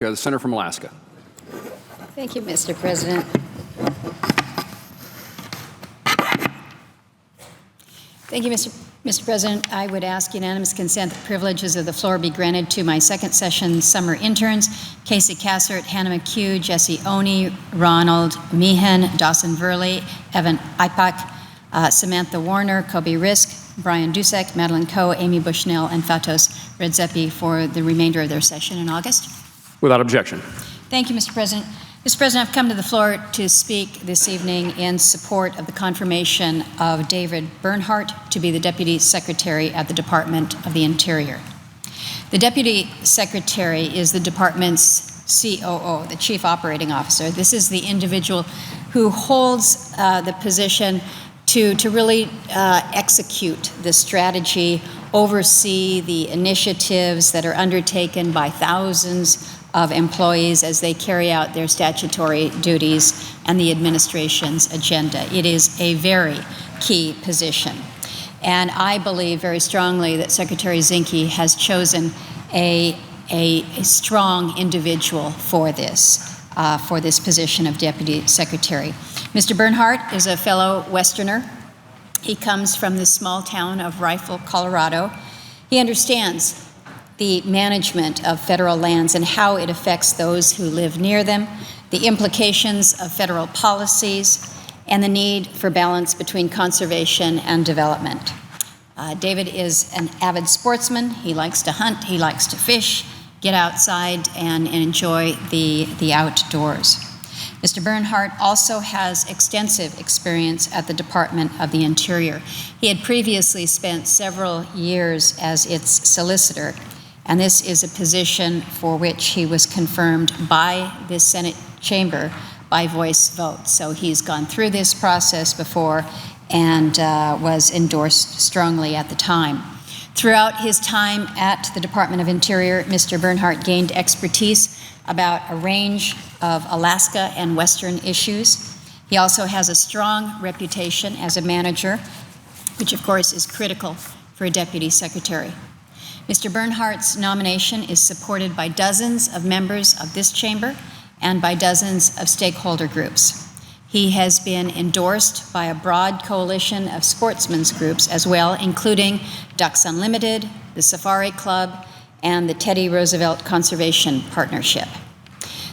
The Senator from Alaska. Thank you, Mr. President. Thank you, Mr. President. I would ask unanimous consent that privileges of the floor be granted to my second session summer interns, Casey Cassert, Hannah McHugh, Jesse Oney, Ronald Meehan, Dawson Verley, Evan Ipak, Samantha Warner, Kobe Risk, Brian Dusek, Madeline Coe, Amy Bushnell, and Fatos Redzepi for the remainder of their session in August. Without objection. Thank you, Mr. President. Mr. President, I've come to the floor to speak this evening in support of the confirmation of David Bernhardt to be the Deputy Secretary at the Department of the Interior. The Deputy Secretary is the department's COO, the Chief Operating Officer. This is the individual who holds the position to really execute the strategy, oversee the initiatives that are undertaken by thousands of employees as they carry out their statutory duties and the administration's agenda. It is a very key position. And I believe very strongly that Secretary Zinke has chosen a strong individual for this position of Deputy Secretary. Mr. Bernhardt is a fellow Westerner. He comes from the small town of Rifle, Colorado. He understands the management of federal lands and how it affects those who live near them, the implications of federal policies, and the need for balance between conservation and development. David is an avid sportsman. He likes to hunt, he likes to fish, get outside and enjoy the outdoors. Mr. Bernhardt also has extensive experience at the Department of the Interior. He had previously spent several years as its solicitor, and this is a position for which he was confirmed by the Senate chamber by voice vote. So he's gone through this process before and was endorsed strongly at the time. Throughout his time at the Department of Interior, Mr. Bernhardt gained expertise about a range of Alaska and Western issues. He also has a strong reputation as a manager, which of course is critical for a deputy secretary. Mr. Bernhardt's nomination is supported by dozens of members of this chamber and by dozens of stakeholder groups. He has been endorsed by a broad coalition of sportsmen's groups as well, including Ducks Unlimited, the Safari Club, and the Teddy Roosevelt Conservation Partnership,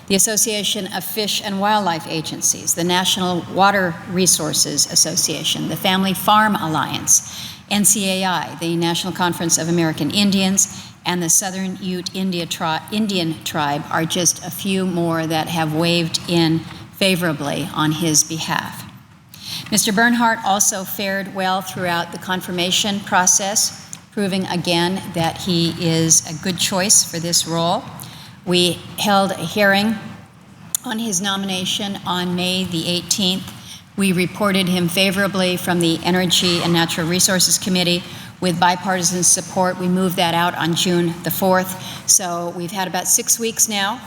the Association of Fish and Wildlife Agencies, the National Water Resources Association, the Family Farm Alliance, NCAI, the National Conference of American Indians, and the Southern Ute Indian Tribe are just a few more that have weighed in favorably on his behalf. Mr. Bernhardt also fared well throughout the confirmation process, proving again that he is a good choice for this role. We held a hearing on his nomination on May the 18th. We reported him favorably from the Energy and Natural Resources Committee with bipartisan support. We moved that out on June the 4th. So we've had about 6 weeks now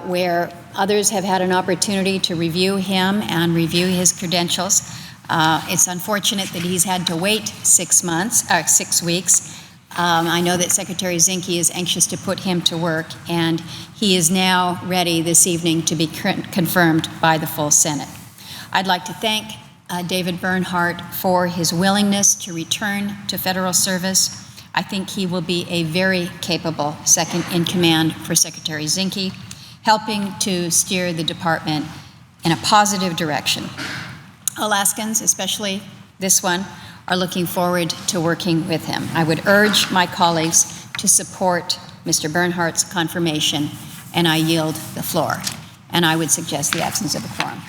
where others have had an opportunity to review him and review his credentials. It's unfortunate that he's had to wait 6 weeks. I know that Secretary Zinke is anxious to put him to work, and he is now ready this evening to be confirmed by the full Senate. I'd like to thank David Bernhardt for his willingness to return to federal service. I think he will be a very capable second in command for Secretary Zinke, helping to steer the department in a positive direction. Alaskans, especially this one, are looking forward to working with him. I would urge my colleagues to support Mr. Bernhardt's confirmation, and I yield the floor. And I would suggest the absence of a quorum.